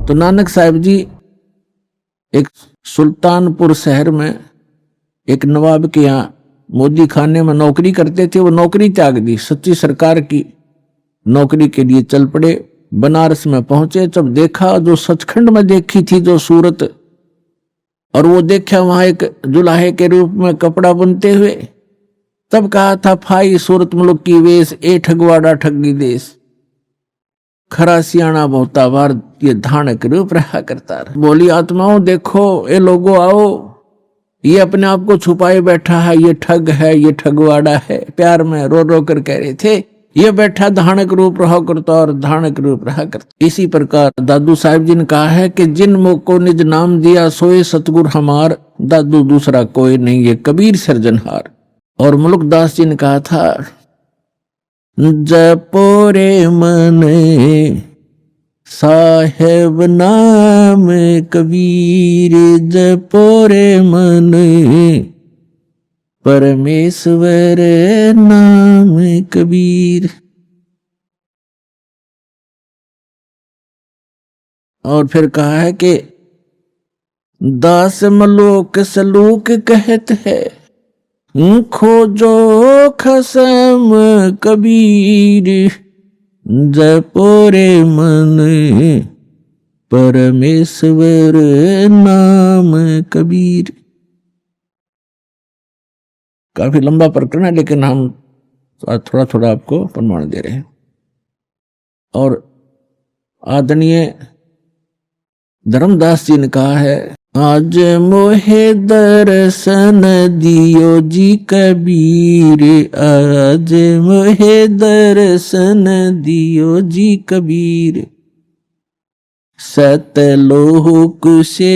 तो नानक साहिब जी एक सुल्तानपुर शहर में एक नवाब के यहाँ मोदी खाने में नौकरी करते थे। वो नौकरी त्याग दी, सच्ची सरकार की नौकरी के लिए चल पड़े। बनारस में पहुंचे, जब देखा जो सचखंड में देखी थी जो सूरत, और वो देखा वहां एक जुलाहे के रूप में कपड़ा बुनते हुए, तब कहा था फाई सूरत मुल्क की वेश, ए ठगवाड़ा ठगी देश, खरा सियाणा बहुता बार ये धानक रूप रहा करता। बोली आत्माओं देखो, ए लोगो आओ, ये अपने आप को छुपाए बैठा है, ये ठग है, ये ठगवाड़ा है। प्यार में रो रो कर कह रहे थे, ये बैठा धानक रूप रहा करता और धानक रूप रहा करता। इसी प्रकार दादू साहिब जी ने कहा है कि जिन मुख को निज नाम दिया सोए सतगुर हमार, दादू दूसरा कोई नहीं ये कबीर सिरजनहार। और मुल्कदास जी ने कहा था, जपो रे मन साहेब नाम कबीर, जपो रे मन परमेश्वर नाम कबीर। और फिर कहा है कि दास मलोक सलूक कहत है, खोजो खसम कबीर, जपो रे मन परमेश्वर नाम कबीर। काफी लंबा प्रकरण है, लेकिन हम थोड़ा थोड़ा आपको प्रमाण दे रहे हैं। और आदरणीय धर्मदास जी ने कहा है, आज मोहे दर्शन दियो जी कबीर, आज मोहे दर्शन दियो जी कबीर, सत्यलोक से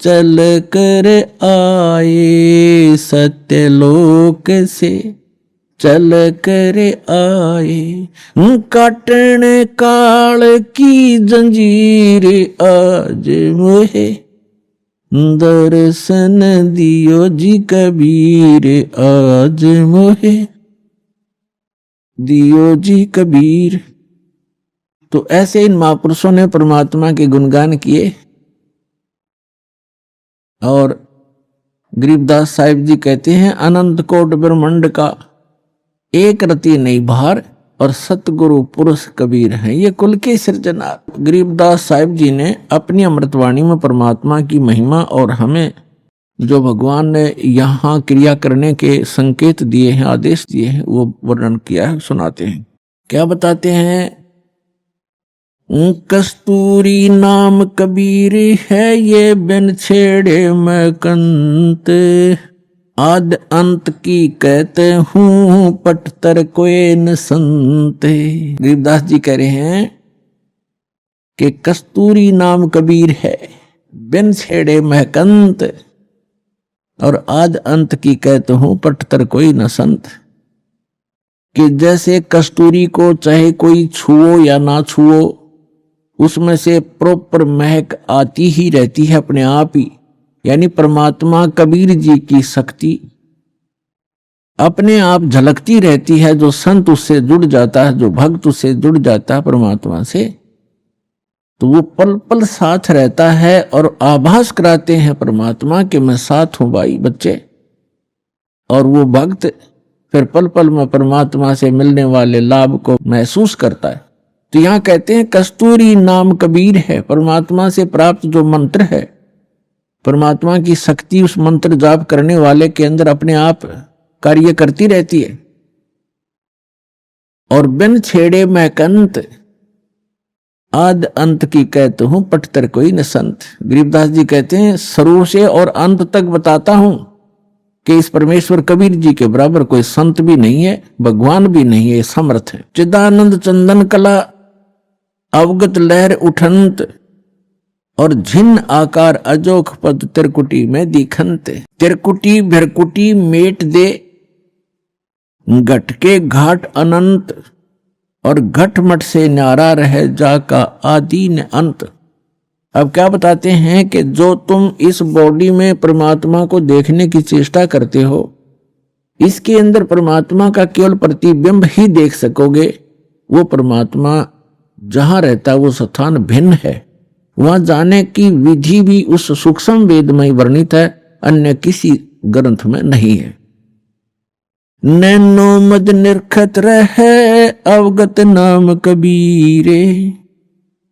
चल कर आए, सत्यलोक से चल कर आए, काटन काल की जंजीर, आज मोहे दर्शन दियो जी कबीर, आज मोहे दियो जी कबीर। तो ऐसे इन महापुरुषों ने परमात्मा के गुणगान किए। और गरीबदास साहिब जी कहते हैं, अनंत कोट ब्रह्मांड का एक रति नहीं भार, और सतगुरु पुरुष कबीर हैं ये कुल के सृजनहार। गरीबदास साहिब जी ने अपनी अमृतवाणी में परमात्मा की महिमा और हमें जो भगवान ने यहाँ क्रिया करने के संकेत दिए हैं, आदेश दिए हैं, वो वर्णन किया है, सुनाते हैं। क्या बताते हैं, कस्तूरी नाम कबीर है, ये बिन छेड़े मैं कंत, आद अंत की कहते हूँ पटतर कोई न संत। गरीबदास जी कह रहे हैं कि कस्तूरी नाम कबीर है, बिन छेड़े महकंत, और आद अंत की कहते हूँ पटतर कोई न संत। कि जैसे कस्तूरी को चाहे कोई छुओ या ना छुओ, उसमें से प्रॉपर महक आती ही रहती है अपने आप ही। यानी परमात्मा कबीर जी की शक्ति अपने आप झलकती रहती है। जो संत उससे जुड़ जाता है, जो भक्त उससे जुड़ जाता है परमात्मा से, तो वो पल पल साथ रहता है और आभास कराते हैं परमात्मा कि मैं साथ हूं भाई बच्चे। और वो भक्त फिर पल पल में परमात्मा से मिलने वाले लाभ को महसूस करता है। तो यहां कहते हैं कस्तूरी नाम कबीर है, परमात्मा से प्राप्त जो मंत्र है, परमात्मा की शक्ति उस मंत्र जाप करने वाले के अंदर अपने आप कार्य करती रहती है। और बिन छेड़े महकंत, आद अंत की कहते हूं पटतर कोई न संत। गरीबदास जी कहते हैं शुरू से और अंत तक बताता हूं कि इस परमेश्वर कबीर जी के बराबर कोई संत भी नहीं है, भगवान भी नहीं है, समर्थ है। चिदानंद चंदन कला अवगत लहर उठंत, और झिन्न आकार अजोख पद तिरकुटी में दिखंत। तिरकुटी भिरकुटी मेट दे, घट के घाट अनंत, और घट मट से न्यारा रहे जाका आदि न अंत। अब क्या बताते हैं कि जो तुम इस बॉडी में परमात्मा को देखने की चेष्टा करते हो, इसके अंदर परमात्मा का केवल प्रतिबिंब ही देख सकोगे। वो परमात्मा जहां रहता है वो स्थान भिन्न है, वहां जाने की विधि भी उस सूक्ष्म वेद में वर्णित है, अन्य किसी ग्रंथ में नहीं है। नैनो मद निरखत रहे अवगत नाम कबीरे,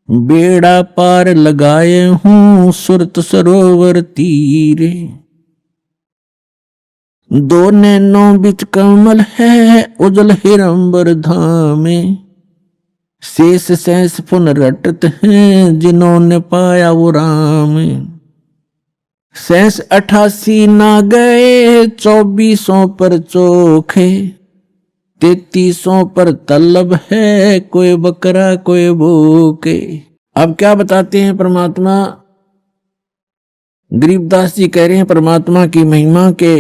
बेड़ा पार लगाए हूं सुरत सरोवर तीरे। दो नैनों बिच कमल है उजल हिरंबर धामे, शेष शेष पुन रटत हैं जिन्होंने पाया वो राम। शेष 88 ना गए 24 पर चोखे, 33 पर तलब है कोई बकरा कोई भूखे। अब क्या बताते हैं परमात्मा? गरीबदास जी कह रहे हैं परमात्मा की महिमा के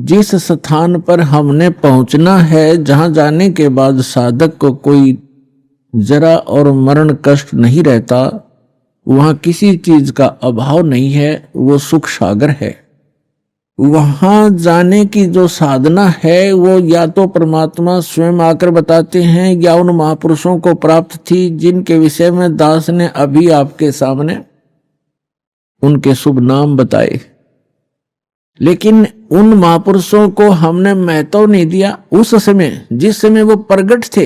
जिस स्थान पर हमने पहुंचना है, जहां जाने के बाद साधक को कोई जरा और मरण कष्ट नहीं रहता, वहां किसी चीज का अभाव नहीं है, वो सुख सागर है। वहां जाने की जो साधना है वो या तो परमात्मा स्वयं आकर बताते हैं या उन महापुरुषों को प्राप्त थी जिनके विषय में दास ने अभी आपके सामने उनके शुभ नाम बताए। लेकिन उन महापुरुषों को हमने महत्व नहीं दिया। उस समय जिस समय वो प्रगट थे,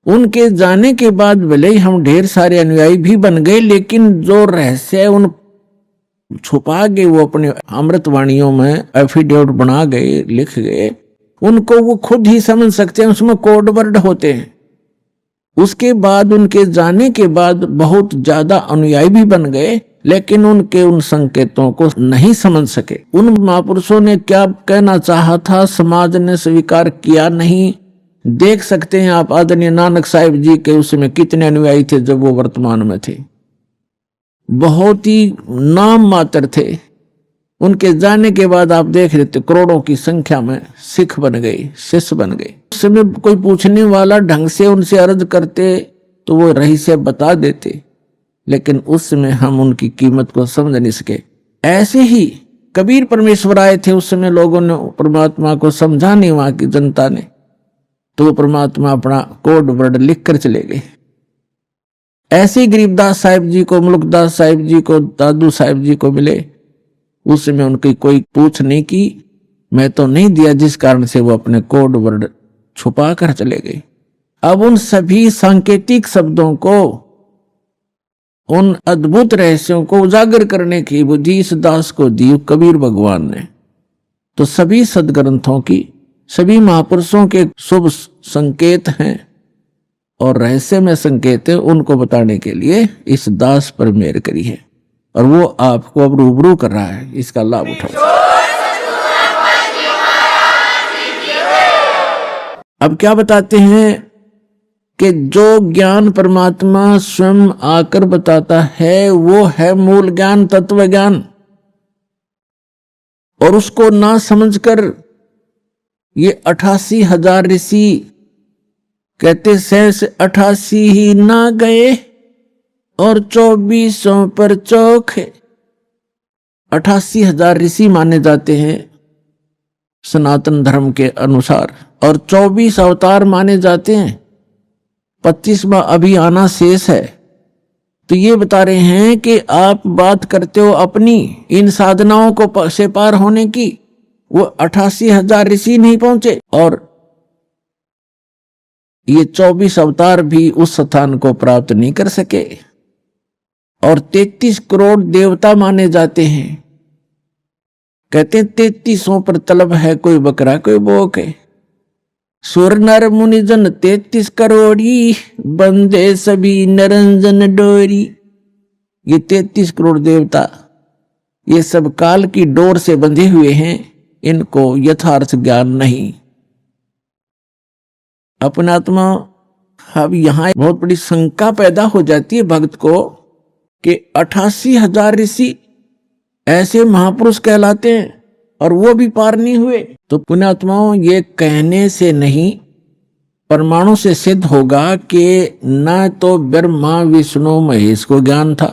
उनके जाने के बाद भले ही हम ढेर सारे अनुयायी भी बन गए, लेकिन जो रहस्य उन छुपा गए वो अपने अमृतवाणियों में एफिडेविट बना गए, लिख गए, उनको वो खुद ही समझ सकते हैं, उसमें कोड वर्ड होते हैं। उसके बाद उनके जाने के बाद बहुत ज्यादा अनुयायी भी बन गए, लेकिन उनके उन संकेतों को नहीं समझ सके। उन महापुरुषों ने क्या कहना चाहा था समाज ने स्वीकार किया नहीं। देख सकते हैं आप आदरणीय नानक साहिब जी के उसमें कितने अनुयायी थे जब वो वर्तमान में थे, बहुत ही नाम मात्र थे। उनके जाने के बाद आप देख रहे थे करोड़ों की संख्या में सिख बन गए, शिष्य बन गए। उस समय कोई पूछने वाला ढंग से उनसे अर्ज करते तो वो रहस्य बता देते, लेकिन उस समय हम उनकी कीमत को समझ नहीं सके। ऐसे ही कबीर परमेश्वर आए थे, उस समय लोगों ने परमात्मा को समझा नहीं, वहां की जनता ने, तो वो परमात्मा अपना कोड वर्ड लिख कर चले गए। ऐसे ही गरीबदास साहिब जी को, मुल्कदास साहिब जी को, दादू साहिब जी को मिले, उस समय उनकी कोई पूछ नहीं की, मैं तो नहीं दिया, जिस कारण से वो अपने कोड वर्ड छुपा कर चले गए। अब उन सभी सांकेतिक शब्दों को, उन अद्भुत रहस्यों को उजागर करने की बुद्धि इस दास को दी कबीर भगवान ने। तो सभी सदग्रंथों की, सभी महापुरुषों के शुभ संकेत हैं और रहस्य में संकेत है, उनको बताने के लिए इस दास पर मेहर करी है और वो आपको अब रूबरू कर रहा है। इसका लाभ उठाओ। अब क्या बताते हैं कि जो ज्ञान परमात्मा स्वयं आकर बताता है वो है मूल ज्ञान, तत्व ज्ञान, और उसको ना समझकर ये 88,000 ऋषि कहते शेष 88 ही ना गए और 24 पर चौखे। 88,000 ऋषि माने जाते हैं सनातन धर्म के अनुसार, और 24 अवतार माने जाते हैं। 25वां अभी आना शेष है। तो ये बता रहे हैं कि आप बात करते हो अपनी इन साधनाओं को से पार होने की, वो 88,000 ऋषि नहीं पहुंचे, और ये 24 अवतार भी उस स्थान को प्राप्त नहीं कर सके। और 33 करोड़ देवता माने जाते हैं। कहते हैं 33 पर तलब है कोई बकरा कोई बोक है। सुर नर मुनि जन 33 करोड़ी, बंदे सभी निरंजन डोरी। ये 33 करोड़ देवता ये सब काल की डोर से बंधे हुए हैं, इनको यथार्थ ज्ञान नहीं। अपनात्मा, अब यहां बहुत बड़ी शंका पैदा हो जाती है भक्त को कि 88,000 ऋषि ऐसे महापुरुष कहलाते हैं और वो भी पार नहीं हुए। तो पुण्यात्माओं, ये कहने से नहीं प्रमाणों से सिद्ध होगा कि न तो ब्रह्मा विष्णु महेश को ज्ञान था,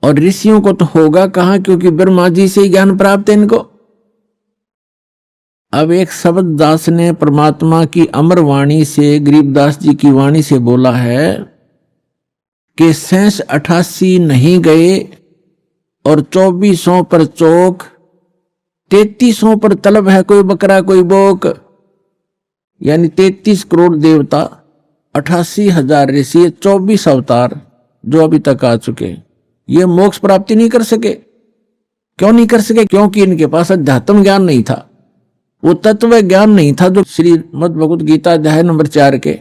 और ऋषियों को तो होगा कहां, क्योंकि ब्रह्मा जी से ही ज्ञान प्राप्त है इनको। अब एक शब्द दास ने परमात्मा की अमर वाणी से, गरीबदास जी की वाणी से बोला है कि 88 नहीं गए और 2400 पर चौक, 3300 पर तलब है कोई बकरा कोई बोक, यानी 33 करोड़ देवता, 88,000 ऋषि, 24 अवतार जो अभी तक आ चुके, ये मोक्ष प्राप्ति नहीं कर सके। क्यों नहीं कर सके? क्योंकि इनके पास अध्यात्म ज्ञान नहीं था, वो तत्व ज्ञान नहीं था जो श्रीमद् भगवत गीता अध्याय नंबर 4 के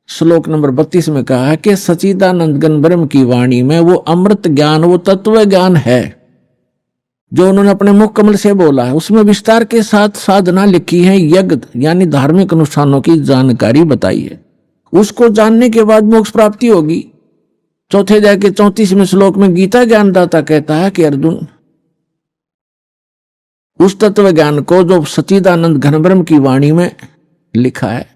श्लोक नंबर 32 में कहा है कि सच्चिदानंद घन ब्रह्म की वाणी में वो अमृत ज्ञान, वो तत्व ज्ञान है जो उन्होंने अपने मुख कमल से बोला है। उसमें विस्तार के साथ साधना लिखी है, यज्ञ यानी धार्मिक अनुष्ठानों की जानकारी बताई है। उसको जानने के बाद मोक्ष प्राप्ति होगी। चौथे अध्याय के 34वें श्लोक में गीता ज्ञानदाता कहता है कि अर्जुन, उस तत्व ज्ञान को जो सच्चिदानंद घन ब्रह्म की वाणी में लिखा है,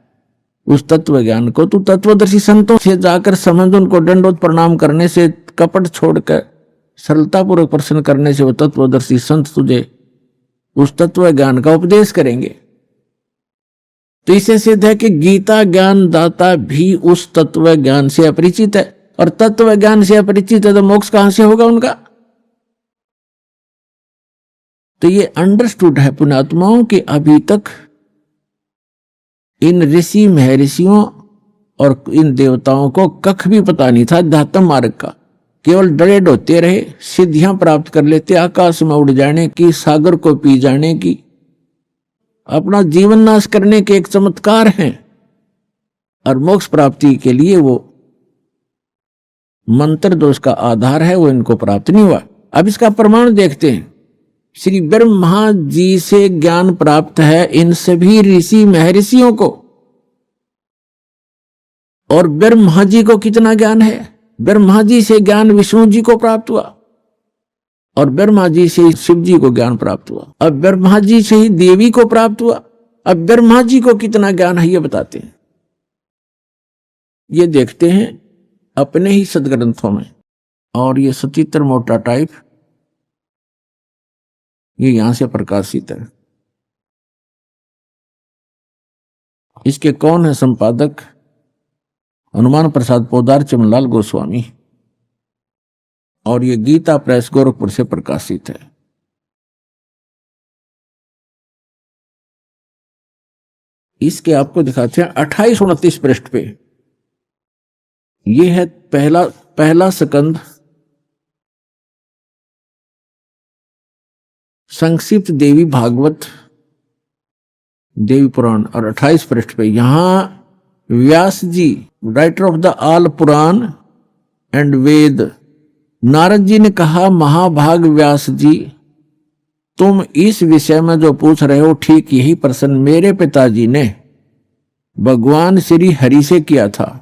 उस तत्व ज्ञान को तू तत्वदर्शी संतों से जाकर समझ, उनको दंडोत प्रणाम करने से, कपट छोड़कर सरलतापूर्वक प्रश्न करने से वो तत्वदर्शी संत तुझे उस तत्व ज्ञान का उपदेश करेंगे। तो इसे सिद्ध है कि गीता ज्ञान दाता भी उस तत्व ज्ञान से अपरिचित है, और तत्व ज्ञान से अपरिचित है तो मोक्ष कहां से होगा उनका? तो ये अंडरस्टूड है पुण्यात्माओं कि अभी तक इन ऋषि महर्षियों और इन देवताओं को कख भी पता नहीं था अध्यात्म मार्ग का। केवल डरे डोते रहे, सिद्धियां प्राप्त कर लेते, आकाश में उड़ जाने की, सागर को पी जाने की, अपना जीवन नाश करने के एक चमत्कार हैं, और मोक्ष प्राप्ति के लिए वो मंत्र जो उसका आधार है वो इनको प्राप्त नहीं हुआ। अब इसका प्रमाण देखते हैं। श्री ब्रह्मा जी से ज्ञान प्राप्त है इन सभी ऋषि महर्षियों को, और ब्रह्मा जी को कितना ज्ञान है? ब्रह्मा जी से ज्ञान विष्णु जी को प्राप्त हुआ, और ब्रह्मा जी से शिव जी को ज्ञान प्राप्त हुआ, अब ब्रह्मा जी से ही देवी को प्राप्त हुआ। अब ब्रह्मा जी को कितना ज्ञान है ये बताते हैं, ये देखते हैं अपने ही सदग्रंथों में। और ये सचित्र मोटा टाइप ये यहां से प्रकाशित है। इसके कौन है संपादक? हनुमान प्रसाद पोदार, चमनलाल गोस्वामी, और ये गीता प्रेस गोरखपुर से प्रकाशित है। इसके आपको दिखाते हैं 28-29 पृष्ठ पे। ये है पहला स्कंद, संक्षिप्त देवी भागवत देवी पुराण, और 28 पृष्ठ पे यहां Vyas ji, writer of the all Purana and Veda, Narad ji ने कहा, महाभाग व्यास जी, तुम इस विषय में जो पूछ रहे हो ठीक यही प्रश्न मेरे पिताजी ने भगवान श्री हरि से किया था।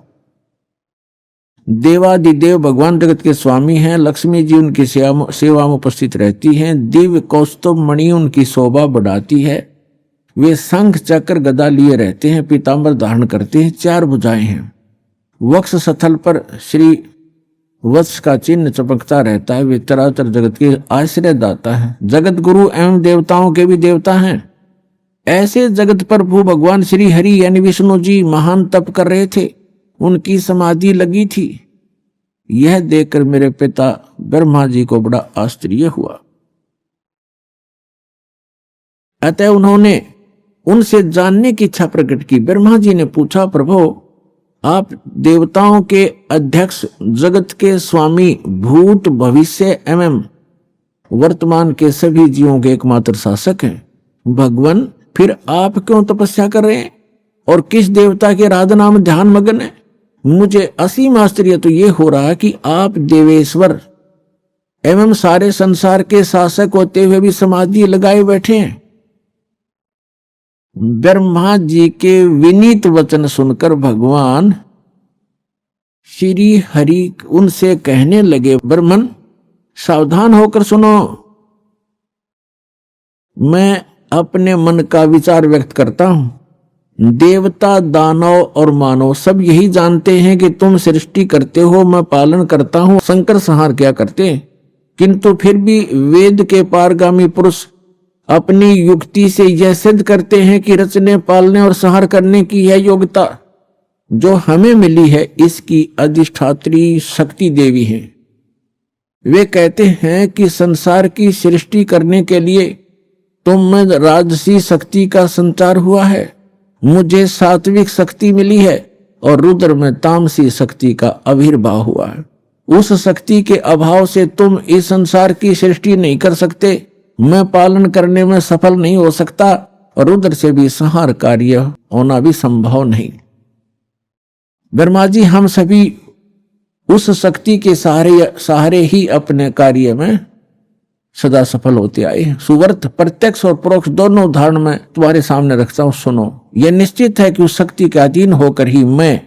देवादिदेव भगवान जगत के स्वामी हैं, लक्ष्मी जी उनकी सेवा में उपस्थित रहती हैं, दिव्य कौस्तुभ मणि उनकी शोभा बढ़ाती है, वे शंख चक्र गदा लिए रहते हैं, पीतांबर धारण करते हैं, 4 भुजाएं हैं, वक्ष स्थल पर श्री वत्स का चिन्ह चमकता रहता है, वे चराचर जगत के आश्रय दाता है, जगत गुरु एवं देवताओं के भी देवता हैं। ऐसे जगत प्रभु भगवान श्री हरि यानी विष्णु जी महान तप कर रहे थे, उनकी समाधि लगी थी। यह देखकर मेरे पिता ब्रह्मा जी को बड़ा आश्चर्य हुआ। अतः उन्होंने उनसे जानने की इच्छा प्रकट की। ब्रह्मा जी ने पूछा, प्रभु आप देवताओं के अध्यक्ष, जगत के स्वामी, भूत भविष्य एवं वर्तमान के सभी जीवों के एकमात्र शासक हैं। भगवान फिर आप क्यों तपस्या कर रहे हैं और किस देवता के आराधना में ध्यान मग्न है? मुझे असीम आश्चर्य तो ये हो रहा है कि आप देवेश्वर एवं सारे संसार के शासक होते हुए भी समाधि लगाए बैठे हैं। ब्रह्मा जी के विनीत वचन सुनकर भगवान श्री हरि उनसे कहने लगे, ब्रह्मन सावधान होकर सुनो, मैं अपने मन का विचार व्यक्त करता हूं। देवता, दानव और मानव सब यही जानते हैं कि तुम सृष्टि करते हो, मैं पालन करता हूं, संकर संहार क्या करते हैं, किंतु फिर भी वेद के पारगामी पुरुष अपनी युक्ति से यह सिद्ध करते हैं कि रचने, पालने और संहार करने की यह योग्यता जो हमें मिली है इसकी अधिष्ठात्री शक्ति देवी हैं। वे कहते हैं कि संसार की सृष्टि करने के लिए तुम में राजसी शक्ति का संचार हुआ है, मुझे सात्विक शक्ति मिली है और रुद्र में तामसी शक्ति का आविर्भाव हुआ है। उस शक्ति के अभाव से तुम इस संसार की सृष्टि नहीं कर सकते, मैं पालन करने में सफल नहीं हो सकता और रुद्र से भी संहार कार्य होना भी संभव नहीं। ब्रह्मा जी, हम सभी उस शक्ति के सहारे ही अपने कार्य में सदा सफल होते आए। सुवर्त प्रत्यक्ष और परोक्ष दोनों उदाहरण में तुम्हारे सामने रखता हूं, सुनो। यह निश्चित है कि उस शक्ति के अधीन होकर ही मैं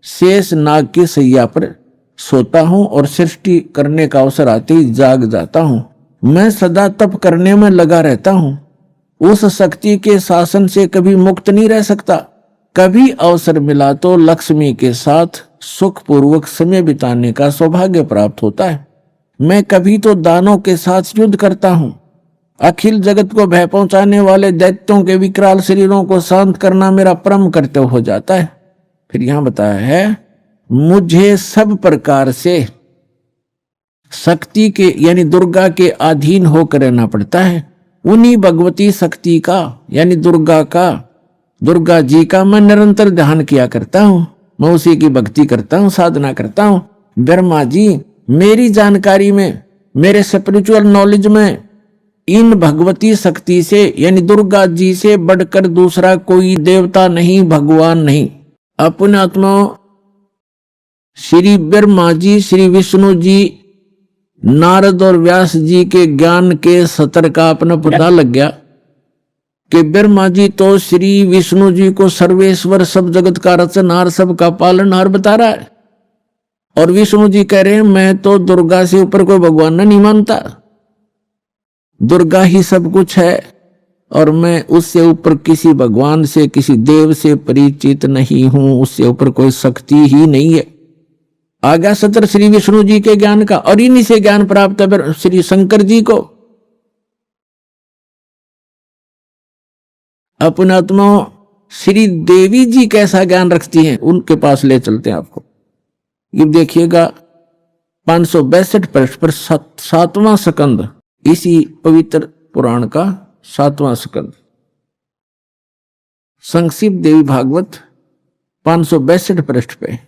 शेष नाग की सैया पर सोता हूं और सृष्टि करने का अवसर आते ही जाग जाता हूं। मैं सदा तप करने में लगा रहता हूं, उस शक्ति के शासन से कभी मुक्त नहीं रह सकता। कभी अवसर मिला तो लक्ष्मी के साथ सुखपूर्वक समय बिताने का सौभाग्य प्राप्त होता है। मैं कभी तो दानों के साथ युद्ध करता हूं, अखिल जगत को भय पहुंचाने वाले दैत्यों के विकराल शरीरों को शांत करना मेरा परम कर्तव्य हो जाता है। फिर यहां बताया है, मुझे सब प्रकार से शक्ति के यानी दुर्गा के अधीन होकर रहना पड़ता है। उन्हीं भगवती शक्ति का यानी दुर्गा जी का मैं निरंतर ध्यान किया करता हूं, मैं उसी की भक्ति करता हूं, साधना करता हूं। ब्रह्मा जी, मेरी जानकारी में, मेरे स्पिरिचुअल नॉलेज में इन भगवती शक्ति से यानी दुर्गा जी से बढ़कर दूसरा कोई देवता नहीं, भगवान नहीं। अपने आत्मा श्री ब्रह्मा जी, श्री विष्णु जी, नारद और व्यास जी के ज्ञान के सतर का अपना पता लग गया कि ब्रह्मा जी तो श्री विष्णु जी को सर्वेश्वर, सब जगत का रचनहार, सबका पालनहार बता रहा है, और विष्णु जी कह रहे हैं मैं तो दुर्गा से ऊपर कोई भगवान नहीं मानता, दुर्गा ही सब कुछ है और मैं उससे ऊपर किसी भगवान से, किसी देव से परिचित नहीं हूं, उससे ऊपर कोई शक्ति ही नहीं है। आज्ञा सत्र श्री विष्णु जी के ज्ञान का, और इन्हीं से ज्ञान प्राप्त है श्री शंकर जी को। अपने आत्मा श्री देवी जी कैसा ज्ञान रखती हैं, उनके पास ले चलते हैं आपको। ये देखिएगा 562 पृष्ठ पर 7वां स्कंद, इसी पवित्र पुराण का 7वां स्कंद, संक्षिप्त देवी भागवत 562 पृष्ठ पे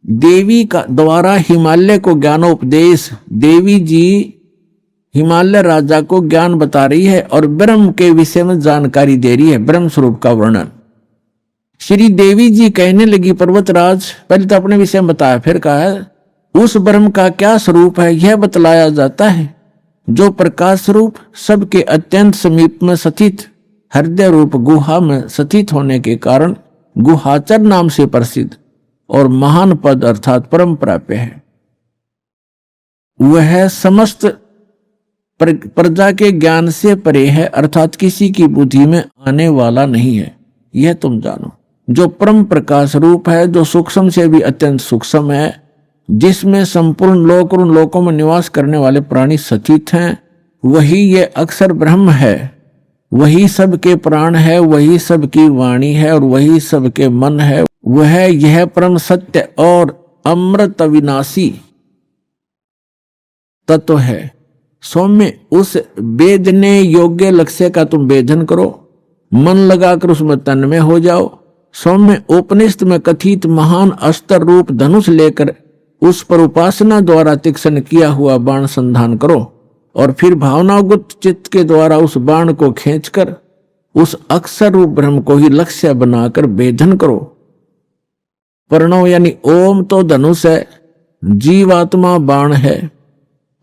देवी का द्वारा हिमालय को ज्ञानोपदेश। देवी जी हिमालय राजा को ज्ञान बता रही है और ब्रह्म के विषय में जानकारी दे रही है, ब्रह्म स्वरूप का वर्णन। श्री देवी जी कहने लगी, पर्वतराज, पहले तो अपने विषय में बताया, फिर कहा है उस ब्रह्म का क्या स्वरूप है यह बतलाया जाता है, जो प्रकाश स्वरूप सबके अत्यंत समीप में स्थित हृदय रूप गुहा में स्थित होने के कारण गुहाचर नाम से प्रसिद्ध और महान पद अर्थात परम प्राप्य है। वह समस्त प्रजा के ज्ञान से परे है, अर्थात किसी की बुद्धि में आने वाला नहीं है, यह तुम जानो। जो परम प्रकाश रूप है, जो सूक्ष्म से भी अत्यंत सूक्ष्म है, जिसमें संपूर्ण लोक और उन लोकों में निवास करने वाले प्राणी स्थित हैं, वही ये अक्षर ब्रह्म है, वही सबके प्राण है, वही सबकी वाणी है और वही सबके मन है। वह यह परम सत्य और अमृत अविनाशी तत्व है। सौम्य उस वेदने योग्य लक्ष्य का तुम वेदन करो, मन लगाकर उसमें तन्मय हो जाओ। सौम्य उपनिषद में कथित महान अस्त्र रूप धनुष लेकर उस पर उपासना द्वारा तीक्ष्ण किया हुआ बाण संधान करो और फिर भावनागुप्त चित्त के द्वारा उस बाण को खींचकर उस अक्षर रूप ब्रह्म को ही लक्ष्य बनाकर वेदन करो। प्रणव यानी ओम तो धनुष है, जीवात्मा बाण है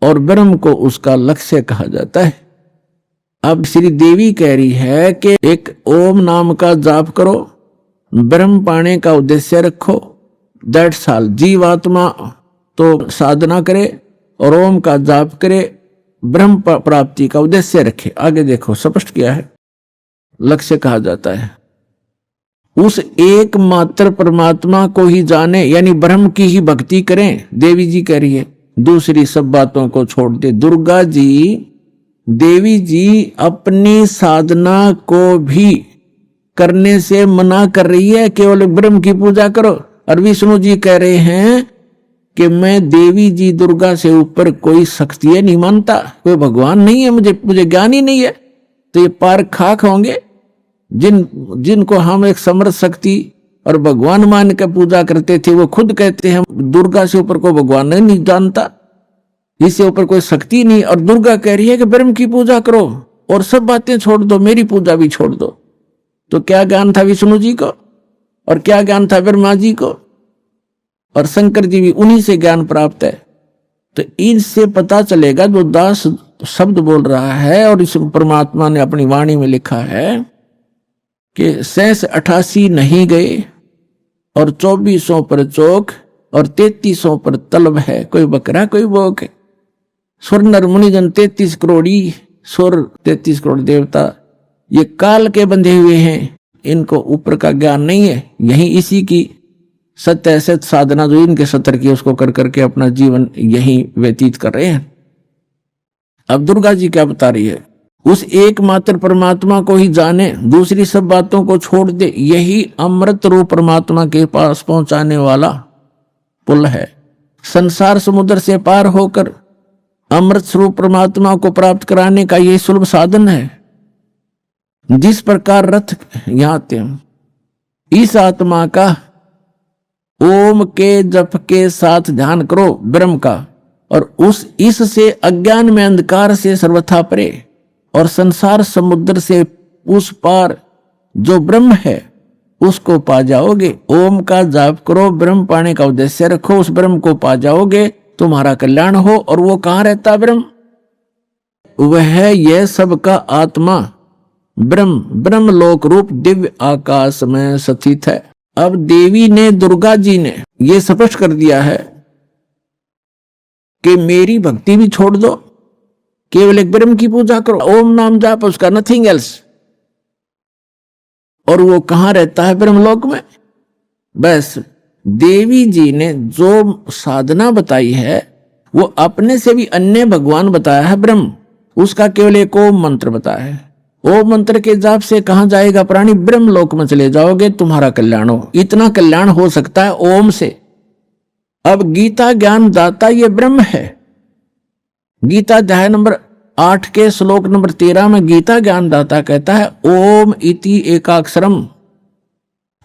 और ब्रह्म को उसका लक्ष्य कहा जाता है। अब श्री देवी कह रही है कि एक ओम नाम का जाप करो, ब्रह्म पाने का उद्देश्य रखो, दैट्स ऑल। जीवात्मा तो साधना करे और ओम का जाप करे, ब्रह्म प्राप्ति का उद्देश्य रखे। आगे देखो स्पष्ट किया है, लक्ष्य कहा जाता है। उस एकमात्र परमात्मा को ही जाने यानी ब्रह्म की ही भक्ति करें। देवी जी कह रही है दूसरी सब बातों को छोड़ दे। दुर्गा जी, देवी जी अपनी साधना को भी करने से मना कर रही है, केवल ब्रह्म की पूजा करो। और विष्णु जी कह रहे हैं कि मैं देवी जी दुर्गा से ऊपर कोई शक्ति नहीं मानता, कोई भगवान नहीं है, मुझे ज्ञान ही नहीं है। तो ये पार खाक होंगे जिनको हम एक समर्थ शक्ति और भगवान मान के पूजा करते थे, वो खुद कहते हैं दुर्गा से ऊपर कोई भगवान नहीं जानता, इससे ऊपर कोई शक्ति नहीं। और दुर्गा कह रही है कि ब्रह्म की पूजा करो और सब बातें छोड़ दो, मेरी पूजा भी छोड़ दो। तो क्या ज्ञान था विष्णु जी को और क्या ज्ञान था ब्रह्मा जी को, और शंकर जी भी उन्हीं से ज्ञान प्राप्त है। तो इनसे पता चलेगा, जो दास शब्द बोल रहा है और इस परमात्मा ने अपनी वाणी में लिखा है कि 88 नहीं गए और 2400 पर चौक और 3300 पर तलब है, कोई बकरा कोई बोक। सुर नर मुनिजन 33 करोड़ी, सुर 33 करोड़ देवता, ये काल के बंधे हुए हैं, इनको ऊपर का ज्ञान नहीं है। यही इसी की सत्य असत साधना जो इनके सतर की, उसको कर करके अपना जीवन यही व्यतीत कर रहे हैं। अब दुर्गा जी क्या बता रही है, उस एकमात्र परमात्मा को ही जाने, दूसरी सब बातों को छोड़ दे, यही अमृत रूप परमात्मा के पास पहुंचाने वाला पुल है। संसार समुद्र से पार होकर अमृत स्वरूप परमात्मा को प्राप्त कराने का यही सुलभ साधन है। जिस प्रकार रथ यहां आते हैं, इस आत्मा का ओम के जप के साथ ध्यान करो ब्रह्म का, और इससे अज्ञान में अंधकार से सर्वथा परे और संसार समुद्र से उस पार जो ब्रह्म है उसको पा जाओगे। ओम का जाप करो, ब्रह्म पाने का उद्देश्य रखो, उस ब्रह्म को पा जाओगे, तुम्हारा कल्याण हो। और वो कहां रहता ब्रह्म, वह यह सबका आत्मा ब्रह्म लोक रूप दिव्य आकाश में स्थित है। अब देवी ने, दुर्गा जी ने यह स्पष्ट कर दिया है कि मेरी भक्ति भी छोड़ दो, केवल एक ब्रह्म की पूजा करो, ओम नाम जाप, उसका नथिंग एल्स। और वो कहां रहता है, ब्रह्मलोक में। बस देवी जी ने जो साधना बताई है वो अपने से भी अन्य भगवान बताया है ब्रह्म, उसका केवल एक ओम मंत्र बताया है। ओम मंत्र के जाप से कहां जाएगा प्राणी, ब्रह्मलोक में चले जाओगे, तुम्हारा कल्याण हो। इतना कल्याण हो सकता है ओम से। अब गीता ज्ञान दाता ये ब्रह्म है। गीता अध्याय नंबर 8 के श्लोक नंबर 13 में गीता ज्ञान दाता कहता है, ओम इति एकाक्षरम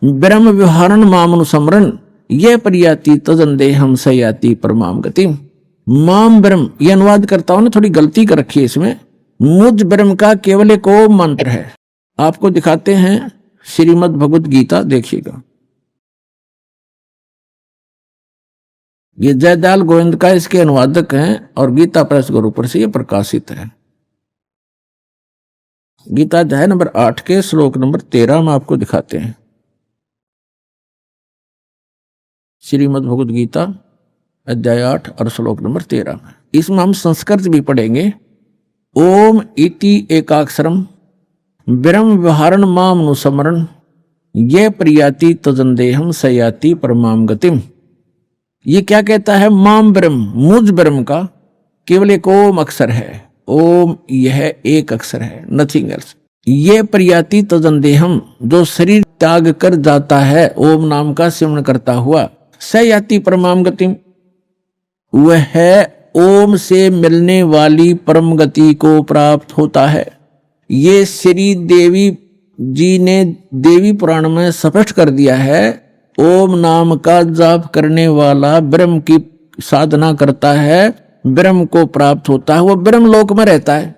ब्रह्म व्यवहारण मामनुसमरण ये परियाति तजन देहम सयाति परमाम गति। माम ब्रह्म, ये अनुवाद करता हूं ना, थोड़ी गलती कर रखी है इसमें। मुझ ब्रह्म का केवल एक ओम मंत्र है। आपको दिखाते हैं श्रीमद् भगवद गीता, देखिएगा। ये जयदयाल गोविंद का इसके अनुवादक हैं और गीता प्रेस गुरुपुर से ये प्रकाशित है। गीता अध्याय नंबर 8 के श्लोक नंबर 13 में आपको दिखाते हैं। श्रीमद् भगवद गीता अध्याय 8 और श्लोक नंबर 13 में। इसमें हम संस्कृत भी पढ़ेंगे। ओम इति एकाक्षरम ब्रह्म व्यवहारण माम अनुसमरण ये प्रियाति तजंदेहम सयाति परमाम गतिम। ये क्या कहता है, माम ब्रह्म, मुझ ब्रह्म का केवल एक ओम अक्षर है। ओम यह एक अक्षर है, नथिंग एल्स। ये प्रियाति तजंदेहम, जो शरीर त्याग कर जाता है ओम नाम का सिमरण करता हुआ, सयाति परमाम गतिम, वह ओम से मिलने वाली परम गति को प्राप्त होता है। ये श्री देवी जी ने देवी पुराण में स्पष्ट कर दिया है। ओम नाम का जाप करने वाला ब्रह्म की साधना करता है, ब्रह्म को प्राप्त होता है, वो ब्रह्म लोक में रहता है।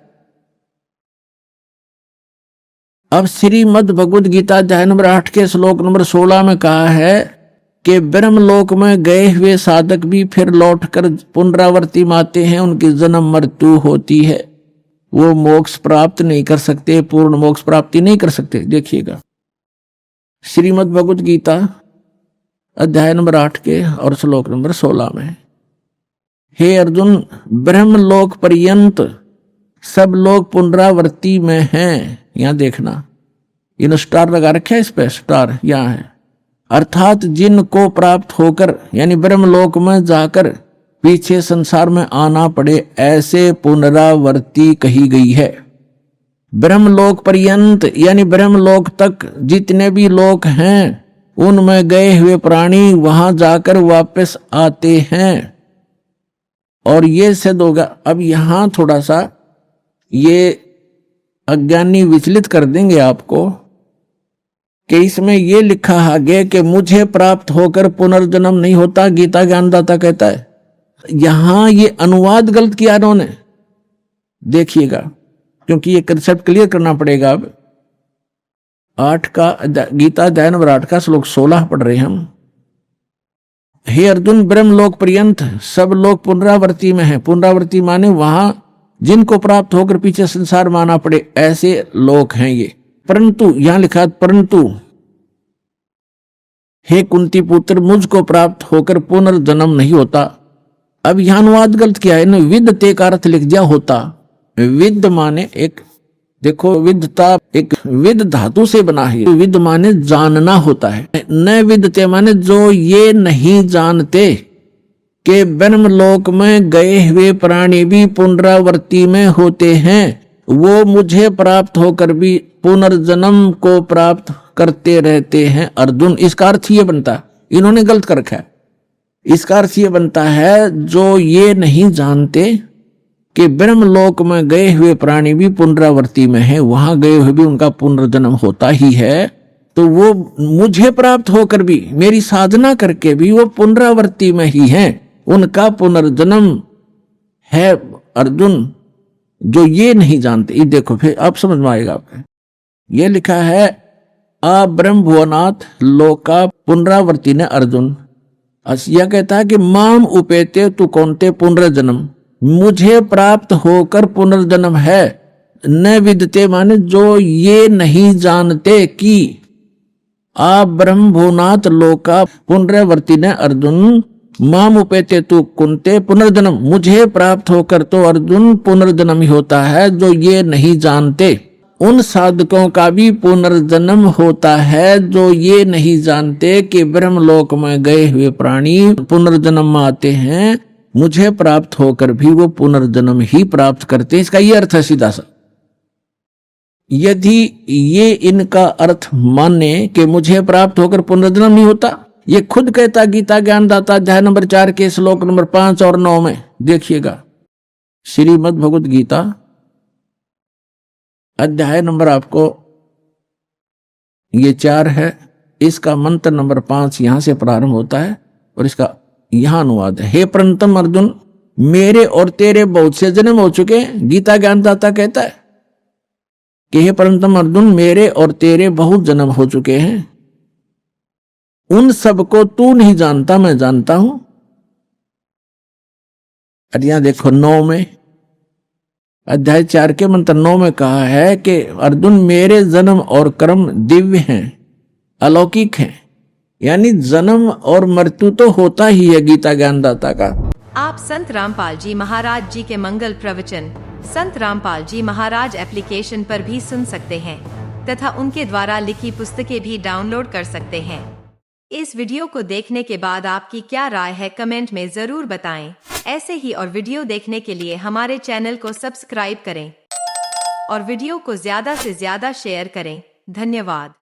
अब श्रीमद् भगवद गीता अध्याय नंबर 8 के श्लोक नंबर 16 में कहा है कि ब्रह्मलोक में गए हुए साधक भी फिर लौटकर पुनरावर्ती आते हैं, उनकी जन्म मृत्यु होती है, वो मोक्ष प्राप्त नहीं कर सकते, पूर्ण मोक्ष प्राप्ति नहीं कर सकते। देखिएगा श्रीमद् भगवद गीता अध्याय नंबर 8 के और श्लोक नंबर 16 में, हे अर्जुन, ब्रह्मलोक पर्यंत सब लोग पुनरावर्ती में हैं। यहां देखना, इन स्टार लगा रखे है, इस पे स्टार यहां है। अर्थात जिनको प्राप्त होकर यानी ब्रह्मलोक में जाकर पीछे संसार में आना पड़े, ऐसे पुनरावर्ती कही गई है। ब्रह्मलोक पर्यंत यानी ब्रह्मलोक तक जितने भी लोक हैं उनमें गए हुए प्राणी वहां जाकर वापस आते हैं। और ये सिद्ध होगा। अब यहां थोड़ा सा ये अज्ञानी विचलित कर देंगे आपको कि इसमें ये लिखा आगे कि मुझे प्राप्त होकर पुनर्जन्म नहीं होता, गीता ज्ञानदाता कहता है। यहां ये अनुवाद गलत किया इन्होंने, देखिएगा, क्योंकि ये कंसेप्ट क्लियर करना पड़ेगा। अब 8 का गीता अध्याय नंबर 8 का श्लोक 16 पढ़ रहे हैं हम। हे अर्जुन, ब्रह्मलोक पर्यंत सब लोग पुनरावृत्ति में है। पुनरावृत्ति माने वहां जिनको प्राप्त होकर पीछे संसार माना पड़े, ऐसे लोग हैं ये। परंतु यहां लिखा, परंतु हे कुंती पुत्र, मुझको प्राप्त होकर पुनर्जन्म नहीं होता। अब यहां अनुवाद गलत किया है, विद्यते का अर्थ लिख दिया होता। विद माने एक, देखो विद्यता एक विद धातु से बना है, विद माने जानना होता है। न विद्यते माने जो ये नहीं जानते कि ब्रह्मलोक में गए हुए प्राणी भी पुनरावृत्ति में होते हैं, वो मुझे प्राप्त होकर भी पुनर्जन्म को प्राप्त करते रहते हैं। अर्जुन, इसका अर्थ ये बनता, इन्होंने गलत कर रखा है। इसका अर्थ ये बनता है जो ये नहीं जानते कि ब्रह्मलोक में गए हुए प्राणी भी पुनरावृत्ति में है, वहां गए हुए भी उनका पुनर्जन्म होता ही है, तो वो मुझे प्राप्त होकर भी, मेरी साधना करके भी वो पुनरावृत्ति में ही है, उनका पुनर्जन्म है। अर्जुन, जो ये नहीं जानते, ये देखो फिर आप समझ में आएगा आपको। ये लिखा है आ ब्रह्म भुवनाथ लोका पुनरावृत्ति ने अर्जुन। यह कहता है कि माम उपेते तु कौनते पुनर्जन्म, मुझे प्राप्त होकर पुनर्जन्म है। न विदते माने जो ये नहीं जानते कि आ ब्रह्म भुवनाथ लोका पुनरावृत्ति ने अर्जुन माम उपेते तु कुंते पुनर्जन्म, मुझे प्राप्त होकर तो अर्जुन पुनर्जन्म ही होता है। जो ये नहीं जानते उन साधकों का भी पुनर्जन्म होता है, जो ये नहीं जानते कि ब्रह्मलोक में गए हुए प्राणी पुनर्जन्म में आते हैं, मुझे प्राप्त होकर भी वो पुनर्जन्म ही प्राप्त करते हैं। इसका ये अर्थ है सीधा सा। यदि ये इनका अर्थ माने कि मुझे प्राप्त होकर पुनर्जन्म नहीं होता, ये खुद कहता गीता ज्ञानदाता अध्याय नंबर 4 के श्लोक नंबर 5 और 9 में, देखिएगा श्रीमद् भगवत गीता अध्याय नंबर आपको ये 4 है, इसका मंत्र नंबर 5 यहां से प्रारंभ होता है और इसका यहां अनुवाद है। हे प्रणतम अर्जुन, मेरे और तेरे बहुत से जन्म हो चुके हैं। गीता ज्ञानदाता कहता है कि हे प्रणतम अर्जुन, मेरे और तेरे बहुत जन्म हो चुके हैं, उन सबको तू नहीं जानता, मैं जानता हूं। और यहां देखो 9 में, अध्याय 4 के मंत्र 9 में कहा है कि अर्जुन, मेरे जन्म और कर्म दिव्य हैं, अलौकिक हैं। यानी जन्म और मृत्यु तो होता ही है गीता ज्ञानदाता का। आप संत रामपाल जी महाराज जी के मंगल प्रवचन संत रामपाल जी महाराज एप्लीकेशन पर भी सुन सकते हैं तथा उनके द्वारा लिखी पुस्तकें भी डाउनलोड कर सकते हैं। इस वीडियो को देखने के बाद आपकी क्या राय है कमेंट में जरूर बताएं। ऐसे ही और वीडियो देखने के लिए हमारे चैनल को सब्सक्राइब करें और वीडियो को ज्यादा से ज्यादा शेयर करें। धन्यवाद।